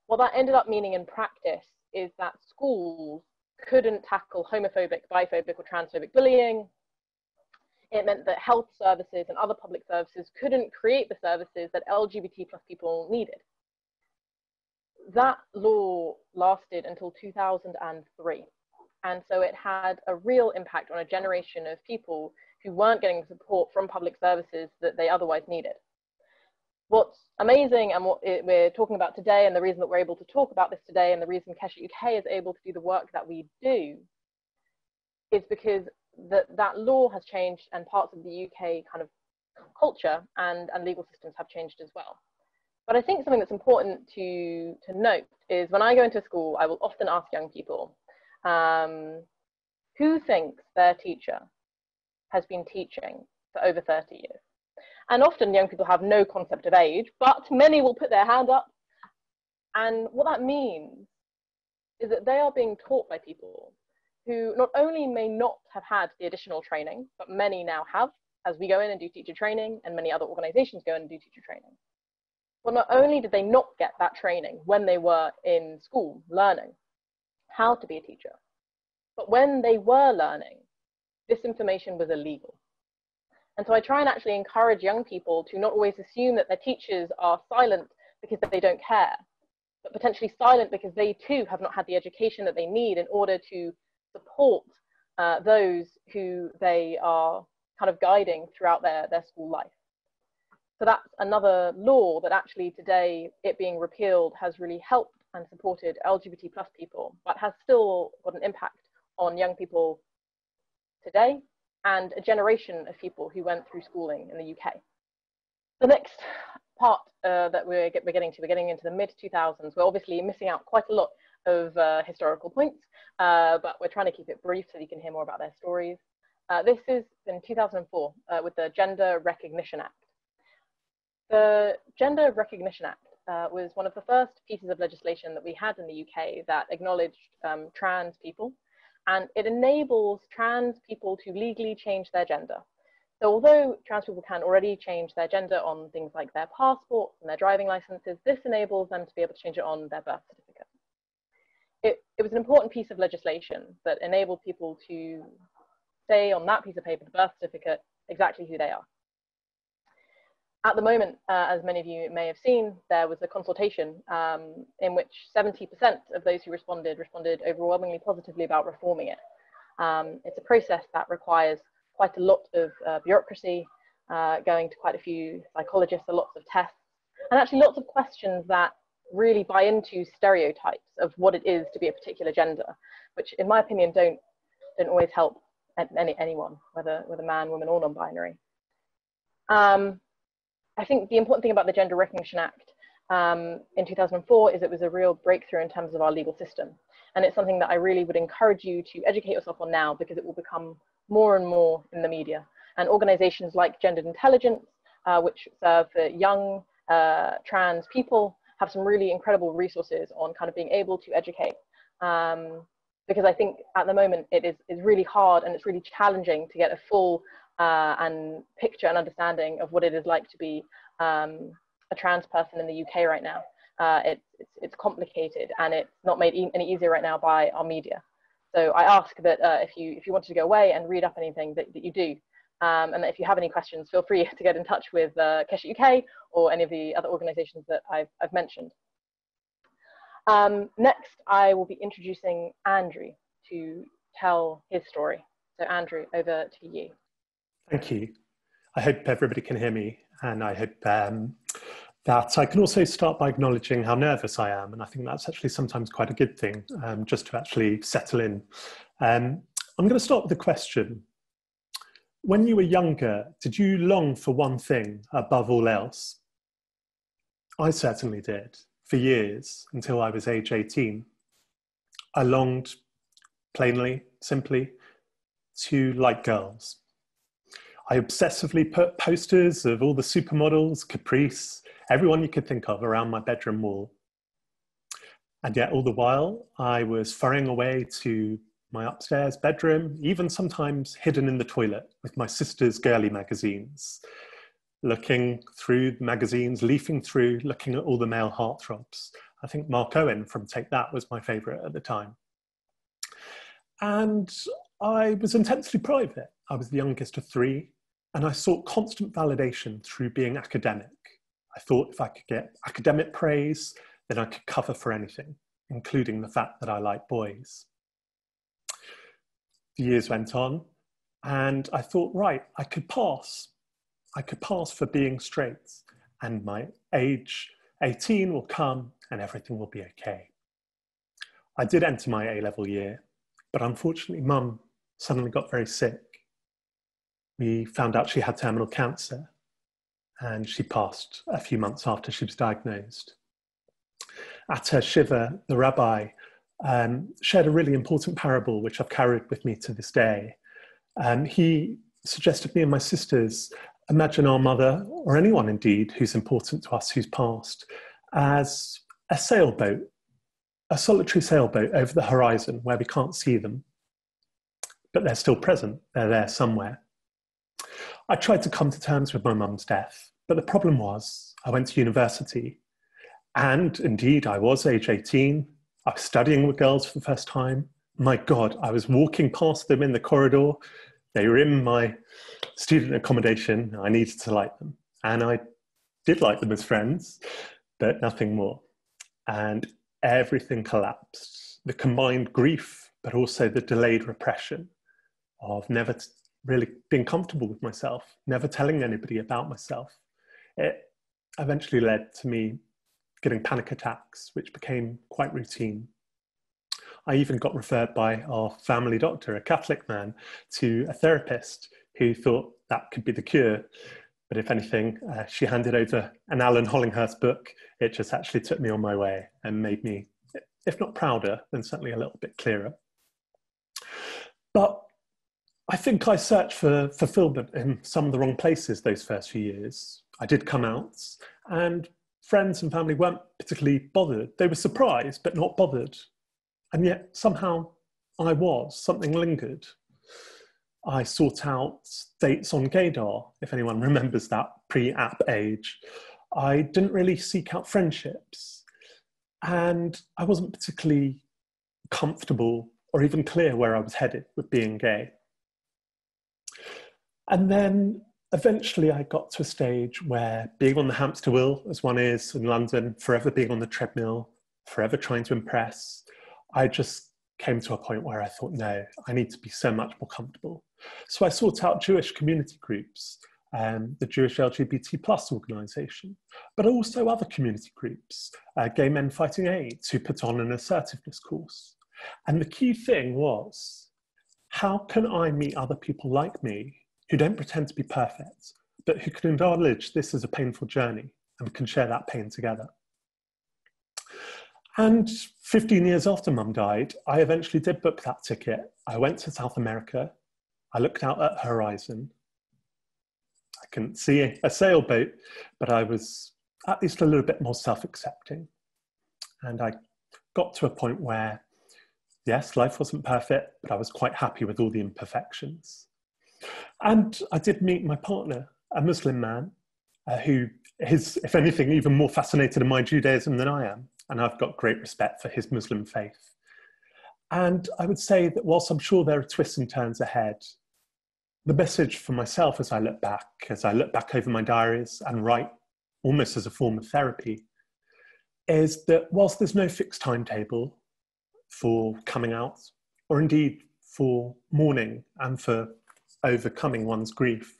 [SPEAKER 2] What that ended up meaning in practice is that schools couldn't tackle homophobic, biphobic, or transphobic bullying. It meant that health services and other public services couldn't create the services that LGBT plus people needed. That law lasted until 2003. And so it had a real impact on a generation of people who weren't getting the support from public services that they otherwise needed. What's amazing, and what we're talking about today, and the reason that we're able to talk about this today, and the reason Keshet UK is able to do the work that we do, is because that law has changed, and parts of the UK kind of culture and legal systems have changed as well. But I think something that's important to note is when I go into a school, I will often ask young people, who thinks their teacher has been teaching for over 30 years? And often young people have no concept of age, but many will put their hand up. And what that means is that they are being taught by people who not only may not have had the additional training, but many now have, as we go in and do teacher training, and many other organizations go in and do teacher training. Well, not only did they not get that training when they were in school learning how to be a teacher, but when they were learning, this information was illegal. And so I try and actually encourage young people to not always assume that their teachers are silent because they don't care, but potentially silent because they too have not had the education that they need in order to support those who they are kind of guiding throughout their school life. So that's another law that actually today, it being repealed, has really helped and supported LGBT plus people, but has still got an impact on young people today and a generation of people who went through schooling in the UK. The next part that we're getting into the mid-2000s. We're obviously missing out quite a lot of historical points, but we're trying to keep it brief so you can hear more about their stories. This is in 2004 with the Gender Recognition Act. The Gender Recognition Act was one of the first pieces of legislation that we had in the UK that acknowledged trans people, and it enables trans people to legally change their gender. So although trans people can already change their gender on things like their passports and their driving licenses, this enables them to be able to change it on their birth certificate. It was an important piece of legislation that enabled people to say on that piece of paper, the birth certificate, exactly who they are. At the moment, as many of you may have seen, there was a consultation in which 70% of those who responded overwhelmingly positively about reforming it. It's a process that requires quite a lot of bureaucracy, going to quite a few psychologists, lots of tests, and actually lots of questions that really buy into stereotypes of what it is to be a particular gender, which in my opinion don't always help anyone, whether man, woman, or non-binary. I think the important thing about the Gender Recognition Act in 2004 is it was a real breakthrough in terms of our legal system. And it's something that I really would encourage you to educate yourself on now, because it will become more and more in the media. And organizations like Gendered Intelligence, which serve young trans people, have some really incredible resources on kind of being able to educate. Because I think at the moment it is really hard and it's really challenging to get a full and picture and understanding of what it is like to be a trans person in the UK right now. It's complicated and it's not made any easier right now by our media. So I ask that if you wanted to go away and read up anything that you do, and that if you have any questions, feel free to get in touch with Keshet UK or any of the other organisations that I've mentioned. Next, I will be introducing Andrew to tell his story. So Andrew, over to you.
[SPEAKER 6] Thank you. I hope everybody can hear me, and I hope that I can also start by acknowledging how nervous I am, and I think that's actually sometimes quite a good thing, just to actually settle in. I'm going to start with a question. When you were younger, did you long for one thing above all else? I certainly did, for years, until I was age 18. I longed, plainly, simply, to like girls. I obsessively put posters of all the supermodels, Caprice, everyone you could think of around my bedroom wall. And yet all the while, I was furrying away to my upstairs bedroom, even sometimes hidden in the toilet with my sister's girly magazines, looking through the magazines, leafing through, looking at all the male heartthrobs. I think Mark Owen from Take That was my favourite at the time. And I was intensely private. I was the youngest of three, and I sought constant validation through being academic. I thought if I could get academic praise, then I could cover for anything, including the fact that I like boys. The years went on, and I thought, right, I could pass. I could pass for being straight, and my age 18 will come, and everything will be okay. I did enter my A-level year, but unfortunately, Mum suddenly got very sick. We found out she had terminal cancer, and she passed a few months after she was diagnosed. At her shiva, the rabbi shared a really important parable, which I've carried with me to this day. He suggested me and my sisters imagine our mother, or anyone indeed who's important to us who's passed, as a sailboat, a solitary sailboat over the horizon where we can't see them, but they're still present, they're there somewhere. I tried to come to terms with my mum's death, but the problem was I went to university, and indeed I was age 18. I was studying with girls for the first time. My God, I was walking past them in the corridor. They were in my student accommodation. I needed to like them, and I did like them as friends, but nothing more. And everything collapsed. The combined grief, but also the delayed repression of never really being comfortable with myself, never telling anybody about myself. It eventually led to me getting panic attacks, which became quite routine. I even got referred by our family doctor, a Catholic man, to a therapist who thought that could be the cure. But if anything, she handed over an Alan Hollinghurst book. It just actually took me on my way and made me, if not prouder, then certainly a little bit clearer. But I think I searched for fulfillment in some of the wrong places those first few years. I did come out, and friends and family weren't particularly bothered. They were surprised, but not bothered. And yet somehow I was, something lingered. I sought out dates on Gaydar, if anyone remembers that pre-app age. I didn't really seek out friendships. And I wasn't particularly comfortable or even clear where I was headed with being gay. And then eventually I got to a stage where being on the hamster wheel, as one is in London, forever being on the treadmill, forever trying to impress, I just came to a point where I thought, no, I need to be so much more comfortable. So I sought out Jewish community groups, the Jewish LGBT+ organisation, but also other community groups, Gay Men Fighting AIDS, who put on an assertiveness course. And the key thing was, how can I meet other people like me who don't pretend to be perfect, but who can acknowledge this as a painful journey, and we can share that pain together. And 15 years after Mum died, I eventually did book that ticket. I went to South America. I looked out at the horizon. I couldn't see a sailboat, but I was at least a little bit more self-accepting. And I got to a point where, yes, life wasn't perfect, but I was quite happy with all the imperfections. And I did meet my partner, a Muslim man, who is, if anything, even more fascinated in my Judaism than I am. And I've got great respect for his Muslim faith. And I would say that whilst I'm sure there are twists and turns ahead, the message for myself as I look back over my diaries and write almost as a form of therapy, is that whilst there's no fixed timetable for coming out, or indeed for mourning and for overcoming one's grief,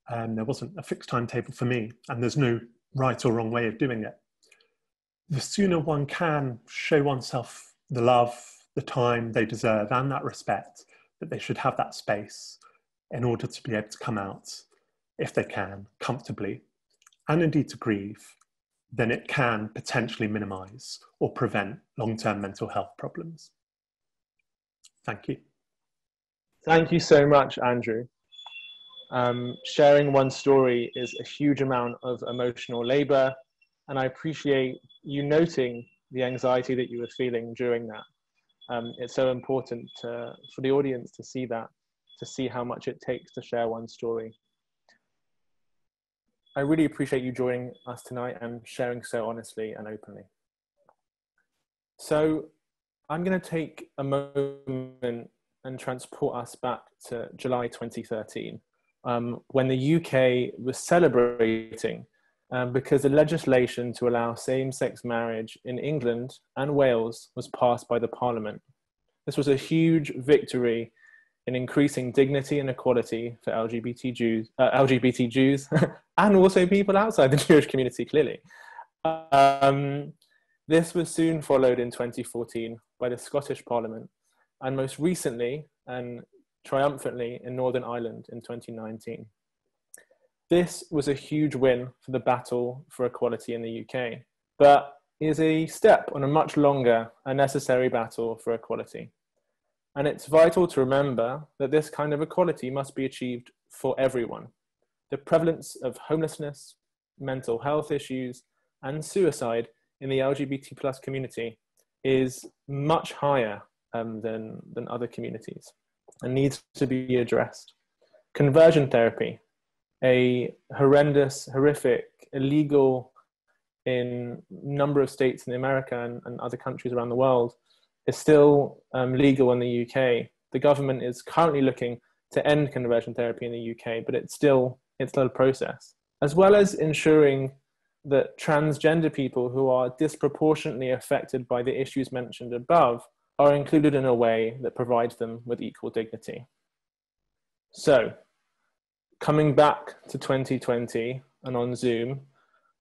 [SPEAKER 6] there wasn't a fixed timetable for me, and there's no right or wrong way of doing it. The sooner one can show oneself the love, the time they deserve, and that respect, that they should have that space in order to be able to come out, if they can, comfortably, and indeed to grieve, then it can potentially minimize or prevent long-term mental health problems. Thank you.
[SPEAKER 1] Thank you so much, Andrew. Sharing one story is a huge amount of emotional labor, and I appreciate you noting the anxiety that you were feeling during that. It's so important for the audience to see that, to see how much it takes to share one story. I really appreciate you joining us tonight and sharing so honestly and openly. So I'm going to take a moment and transport us back to July 2013, when the UK was celebrating because the legislation to allow same-sex marriage in England and Wales was passed by the Parliament. This was a huge victory in increasing dignity and equality for LGBT Jews and also people outside the Jewish community, clearly. This was soon followed in 2014 by the Scottish Parliament, and most recently and triumphantly in Northern Ireland in 2019. This was a huge win for the battle for equality in the UK, but is a step on a much longer and necessary battle for equality. And it's vital to remember that this kind of equality must be achieved for everyone. The prevalence of homelessness, mental health issues, and suicide in the LGBT+ community is much higher than other communities and needs to be addressed. Conversion therapy, a horrendous, horrific, illegal in a number of states in America and other countries around the world, is still legal in the UK. The government is currently looking to end conversion therapy in the UK, but it's still a process. As well as ensuring that transgender people who are disproportionately affected by the issues mentioned above are included in a way that provides them with equal dignity. So, coming back to 2020 and on Zoom,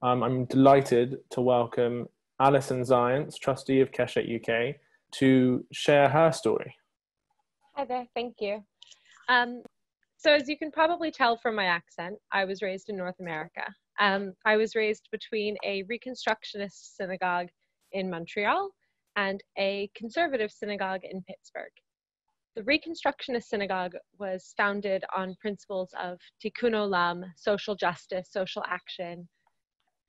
[SPEAKER 1] I'm delighted to welcome Alison Zients, trustee of Keshet UK, to share her story.
[SPEAKER 7] Hi there, thank you. So as you can probably tell from my accent, I was raised in North America. I was raised between a Reconstructionist synagogue in Montreal and a conservative synagogue in Pittsburgh. The Reconstructionist synagogue was founded on principles of tikkun olam, social justice, social action,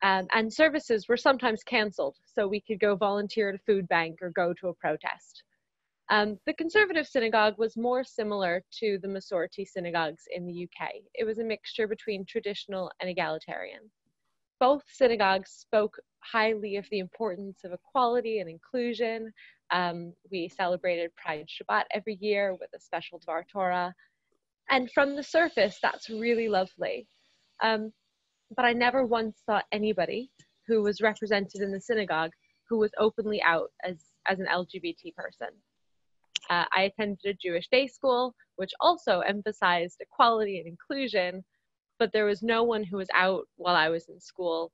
[SPEAKER 7] and services were sometimes canceled, so we could go volunteer at a food bank or go to a protest. The conservative synagogue was more similar to the Masorti synagogues in the UK. It was a mixture between traditional and egalitarian. Both synagogues spoke highly of the importance of equality and inclusion. We celebrated Pride Shabbat every year with a special Dvar Torah. And from the surface, that's really lovely. But I never once saw anybody who was represented in the synagogue who was openly out as an LGBT person. I attended a Jewish day school, which also emphasized equality and inclusion, but there was no one who was out while I was in school.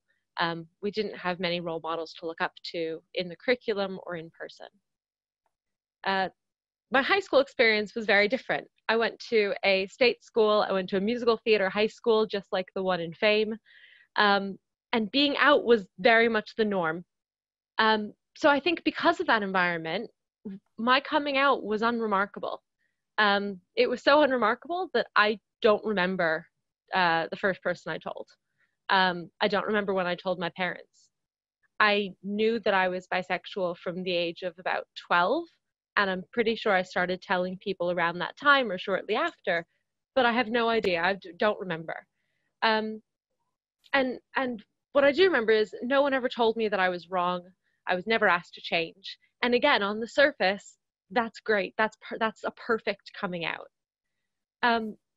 [SPEAKER 7] We didn't have many role models to look up to in the curriculum or in person. My high school experience was very different. I went to a state school, I went to a musical theater high school, just like the one in Fame, and being out was very much the norm. So I think because of that environment, my coming out was unremarkable. It was so unremarkable that I don't remember the first person I told. I don't remember when I told my parents. I knew that I was bisexual from the age of about 12, and I'm pretty sure I started telling people around that time or shortly after, but I have no idea. I don't remember. And what I do remember is no one ever told me that I was wrong. I was never asked to change. And again, on the surface, that's great. That's a perfect coming out.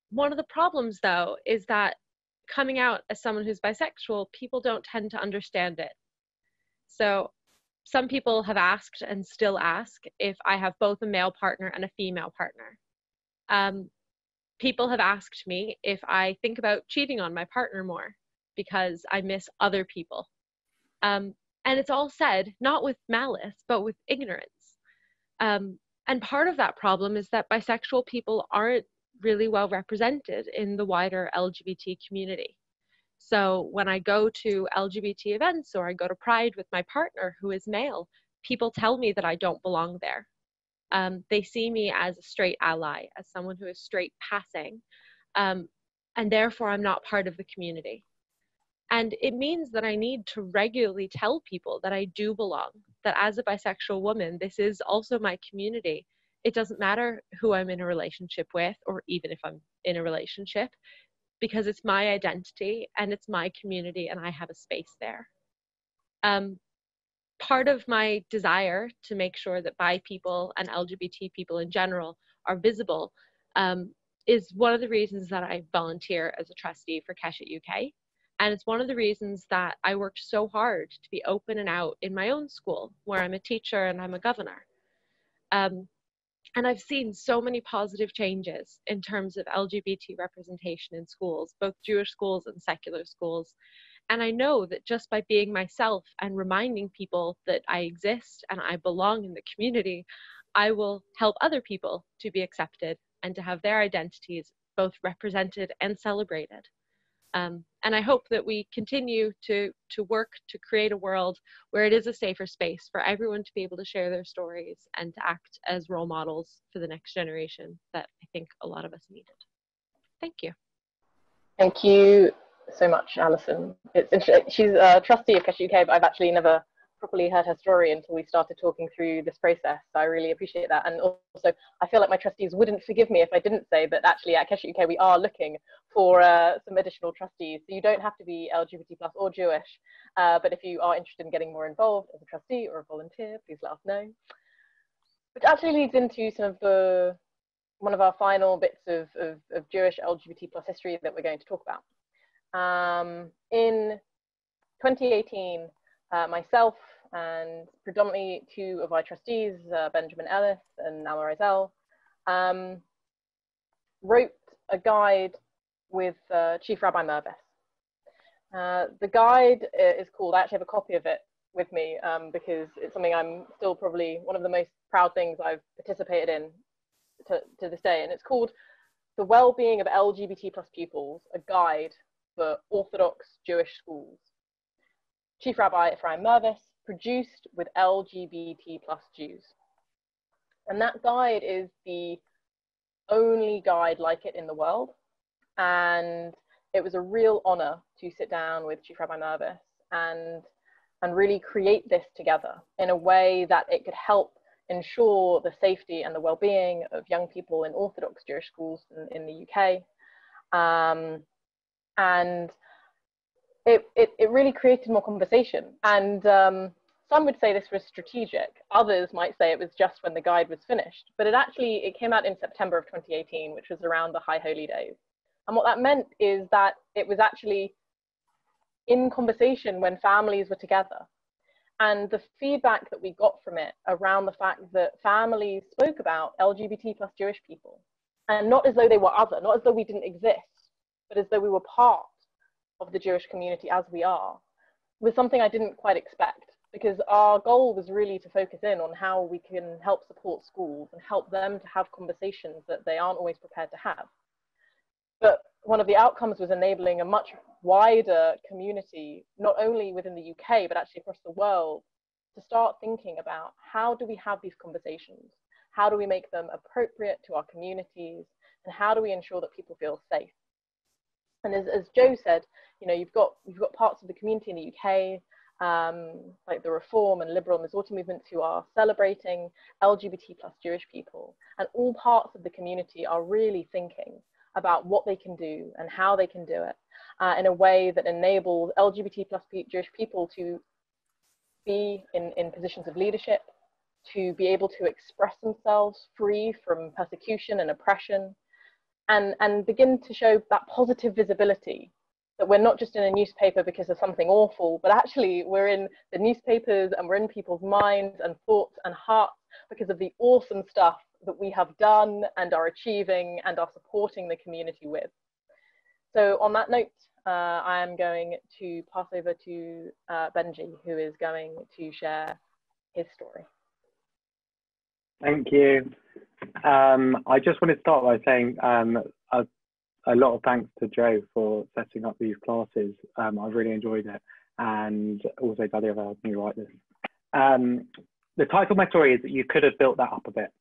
[SPEAKER 7] One of the problems, though, is that coming out as someone who's bisexual, people don't tend to understand it. So some people have asked and still ask if I have both a male partner and a female partner. People have asked me if I think about cheating on my partner more because I miss other people. And it's all said, not with malice, but with ignorance. And part of that problem is that bisexual people aren't really well represented in the wider LGBT community. So when I go to LGBT events or I go to Pride with my partner who is male, people tell me that I don't belong there. They see me as a straight ally, as someone who is straight passing, and therefore I'm not part of the community. And it means that I need to regularly tell people that I do belong, that as a bisexual woman, this is also my community. It doesn't matter who I'm in a relationship with, or even if I'm in a relationship, because it's my identity and it's my community and I have a space there. Part of my desire to make sure that bi people and LGBT people in general are visible is one of the reasons that I volunteer as a trustee for Keshet UK. And it's one of the reasons that I worked so hard to be open and out in my own school, where I'm a teacher and I'm a governor. And I've seen so many positive changes in terms of LGBT representation in schools, both Jewish schools and secular schools. And I know that just by being myself and reminding people that I exist and I belong in the community, I will help other people to be accepted and to have their identities both represented and celebrated. And I hope that we continue to work to create a world where it is a safer space for everyone to be able to share their stories and to act as role models for the next generation that I think a lot of us needed. Thank you.
[SPEAKER 2] Thank you so much, Alison. It's interesting. She's a trustee of Keshet UK, but I've actually never properly heard her story until we started talking through this process. So I really appreciate that. And also, I feel like my trustees wouldn't forgive me if I didn't say that actually at Keshet UK, we are looking for some additional trustees. So you don't have to be LGBT plus or Jewish, but if you are interested in getting more involved as a trustee or a volunteer, please let us know. Which actually leads into some of one of our final bits of Jewish LGBT plus history that we're going to talk about. In 2018, myself and predominantly two of our trustees, Benjamin Ellis and Nama Rizel, wrote a guide with Chief Rabbi Mervis. The guide is called, I actually have a copy of it with me because it's something I'm still probably one of the most proud things I've participated in to this day, and it's called The Well-Being of LGBT plus Pupils, a Guide for Orthodox Jewish Schools. Chief Rabbi Ephraim Mervis, produced with LGBT plus Jews. And that guide is the only guide like it in the world. And it was a real honor to sit down with Chief Rabbi Mervis and really create this together in a way that it could help ensure the safety and the well-being of young people in Orthodox Jewish schools in the UK. And it really created more conversation. And some would say this was strategic. Others might say it was just when the guide was finished. But it came out in September of 2018, which was around the High Holy Days. And what that meant is that it was actually in conversation when families were together. And the feedback that we got from it around the fact that families spoke about LGBT plus Jewish people, and not as though they were other, not as though we didn't exist, but as though we were part of the Jewish community as we are, was something I didn't quite expect, because our goal was really to focus in on how we can help support schools and help them to have conversations that they aren't always prepared to have. But one of the outcomes was enabling a much wider community, not only within the UK, but actually across the world, to start thinking about how do we have these conversations? How do we make them appropriate to our communities? And how do we ensure that people feel safe? And as Joe said, you know, you've got parts of the community in the UK, like the Reform and Liberal and Misority movements, who are celebrating LGBT plus Jewish people, and all parts of the community are really thinking about what they can do and how they can do it in a way that enables LGBT plus Jewish people to be in positions of leadership, to be able to express themselves free from persecution and oppression, and begin to show that positive visibility, that we're not just in a newspaper because of something awful, but actually we're in the newspapers and we're in people's minds and thoughts and hearts because of the awesome stuff that we have done and are achieving and are supporting the community with. So on that note, I am going to pass over to Benji, who is going to share his story.
[SPEAKER 8] Thank you. I just wanted to start by saying a lot of thanks to Joe for setting up these classes. I've really enjoyed it, and also Dalia for helping me write this. The title of my story is that you could have built that up a bit.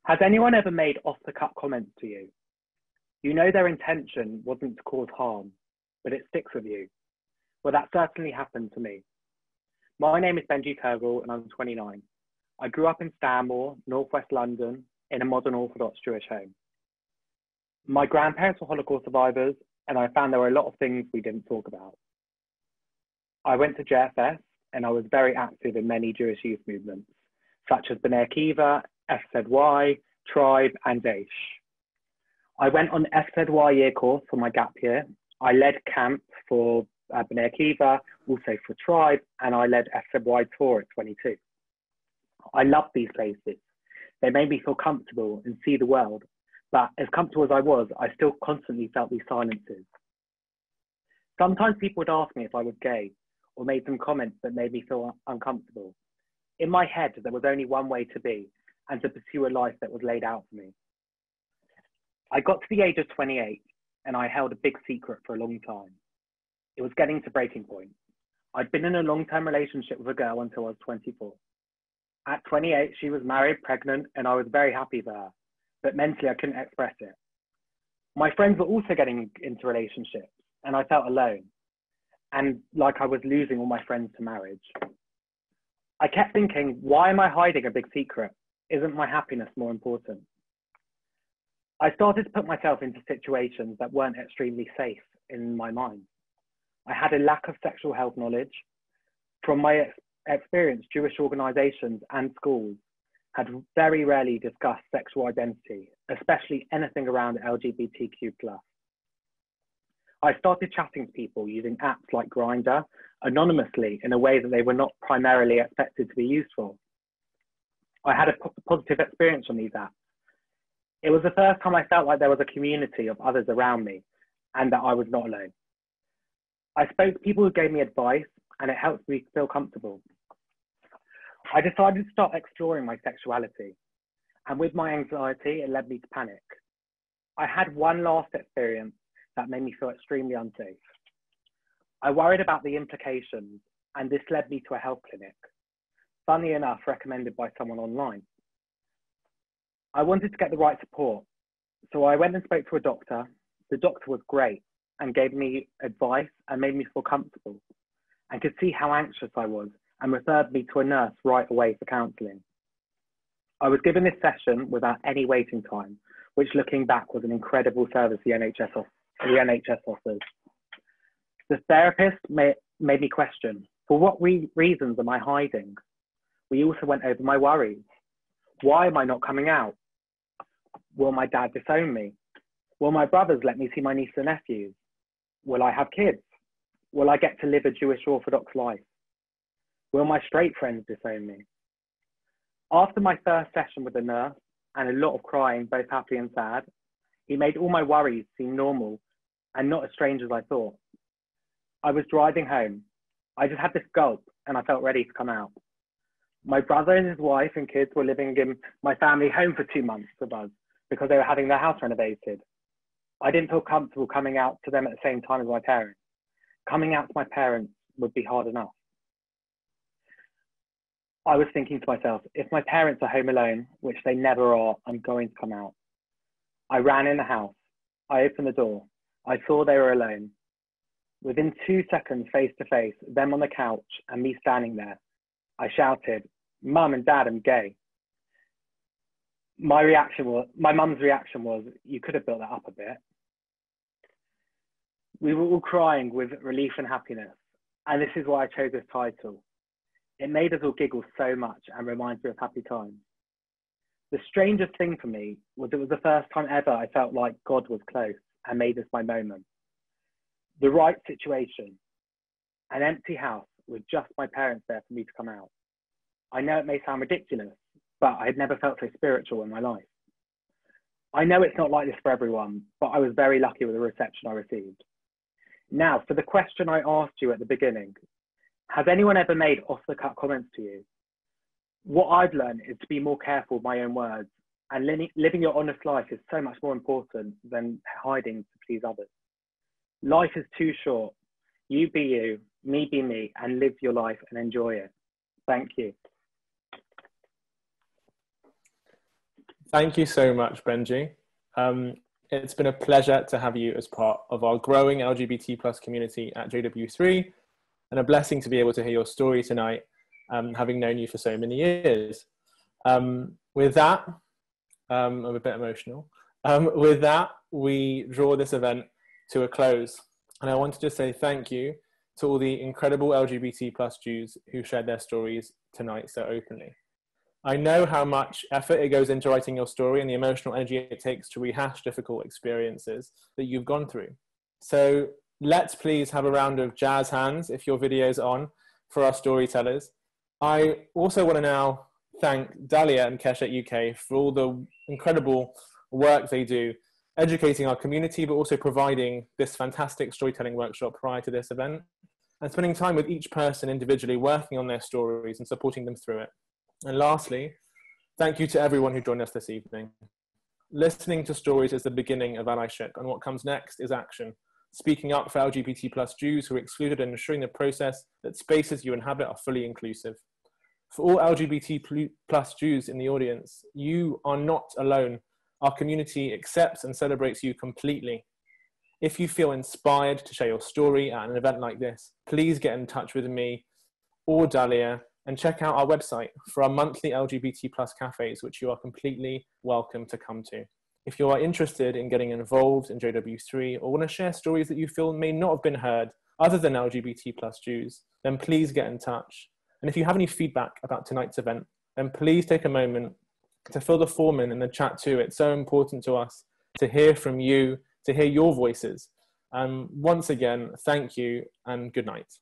[SPEAKER 8] Has anyone ever made off-the-cuff comments to you? You know their intention wasn't to cause harm, but it sticks with you. Well, that certainly happened to me. My name is Benji Peugeot, and I'm 29. I grew up in Stanmore, northwest London, in a modern Orthodox Jewish home. My grandparents were Holocaust survivors, and I found there were a lot of things we didn't talk about. I went to JFS, and I was very active in many Jewish youth movements, such as B'nai Akiva, FZY, Tribe, and Aish. I went on FZY year course for my gap year. I led camp for B'nai Akiva, also for Tribe, and I led FZY tour at 22. I loved these places. They made me feel comfortable and see the world, but as comfortable as I was, I still constantly felt these silences. Sometimes people would ask me if I was gay, or made some comments that made me feel uncomfortable. In my head, there was only one way to be, and to pursue a life that was laid out for me. I got to the age of 28, and I held a big secret for a long time. It was getting to breaking point. I'd been in a long-term relationship with a girl until I was 24. At 28, she was married, pregnant, and I was very happy for her, but mentally I couldn't express it. My friends were also getting into relationships, and I felt alone, and like I was losing all my friends to marriage. I kept thinking, why am I hiding a big secret? Isn't my happiness more important? I started to put myself into situations that weren't extremely safe in my mind. I had a lack of sexual health knowledge. From my experience, Jewish organizations and schools had very rarely discussed sexual identity, especially anything around LGBTQ+. I started chatting to people using apps like Grindr anonymously in a way that they were not primarily expected to be useful. I had a positive experience from these apps. It was the first time I felt like there was a community of others around me and that I was not alone. I spoke to people who gave me advice, and it helped me feel comfortable. I decided to start exploring my sexuality, and with my anxiety, it led me to panic. I had one last experience that made me feel extremely unsafe. I worried about the implications, and this led me to a health clinic, funnily enough, recommended by someone online. I wanted to get the right support, so I went and spoke to a doctor. The doctor was great and gave me advice and made me feel comfortable and could see how anxious I was and referred me to a nurse right away for counselling. I was given this session without any waiting time, which looking back was an incredible service the NHS offers. The therapist made me question, for what reasons am I hiding? We also went over my worries. Why am I not coming out? Will my dad disown me? Will my brothers let me see my nieces and nephews? Will I have kids? Will I get to live a Jewish Orthodox life? Will my straight friends disown me? After my first session with the nurse and a lot of crying, both happy and sad, he made all my worries seem normal and not as strange as I thought. I was driving home. I just had this gulp and I felt ready to come out. My brother and his wife and kids were living in my family home for 2 months with us because they were having their house renovated. I didn't feel comfortable coming out to them at the same time as my parents. Coming out to my parents would be hard enough. I was thinking to myself, if my parents are home alone, which they never are, I'm going to come out. I ran in the house. I opened the door. I saw they were alone. Within 2 seconds, face to face, them on the couch and me standing there, I shouted, "Mum and Dad, I'm gay." My mum's reaction was, "You could have built that up a bit." We were all crying with relief and happiness, and this is why I chose this title. It made us all giggle so much and reminds me of happy times. The strangest thing for me was it was the first time ever I felt like God was close and made this my moment. The right situation, an empty house with just my parents there for me to come out. I know it may sound ridiculous, but I had never felt so spiritual in my life. I know it's not like this for everyone, but I was very lucky with the reception I received. Now, for the question I asked you at the beginning, has anyone ever made off-the-cut comments to you? What I've learned is to be more careful with my own words, and living your honest life is so much more important than hiding to please others. Life is too short. You be you, me be me, and live your life and enjoy it. Thank you.
[SPEAKER 1] Thank you so much, Benji. It's been a pleasure to have you as part of our growing LGBT plus community at JW3, and a blessing to be able to hear your story tonight, having known you for so many years. With that, I'm a bit emotional. With that, we draw this event to a close. And I wanted to say thank you to all the incredible LGBT plus Jews who shared their stories tonight so openly. I know how much effort it goes into writing your story and the emotional energy it takes to rehash difficult experiences that you've gone through. So let's please have a round of jazz hands if your video's on for our storytellers. I also want to now thank Dahlia and Keshet UK for all the incredible work they do, educating our community, but also providing this fantastic storytelling workshop prior to this event, and spending time with each person individually, working on their stories and supporting them through it. And lastly, thank you to everyone who joined us this evening. Listening to stories is the beginning of allyship, and what comes next is action. Speaking up for LGBT plus Jews who are excluded and ensuring the process that spaces you inhabit are fully inclusive. For all LGBT plus Jews in the audience, you are not alone. Our community accepts and celebrates you completely. If you feel inspired to share your story at an event like this, please get in touch with me or Dahlia and check out our website for our monthly LGBT plus cafes, which you are completely welcome to come to. If you are interested in getting involved in JW3 or want to share stories that you feel may not have been heard other than LGBT plus Jews, then please get in touch. And if you have any feedback about tonight's event, then please take a moment to fill the form in the chat too. It's so important to us to hear from you, to hear your voices. Once again, thank you and good night.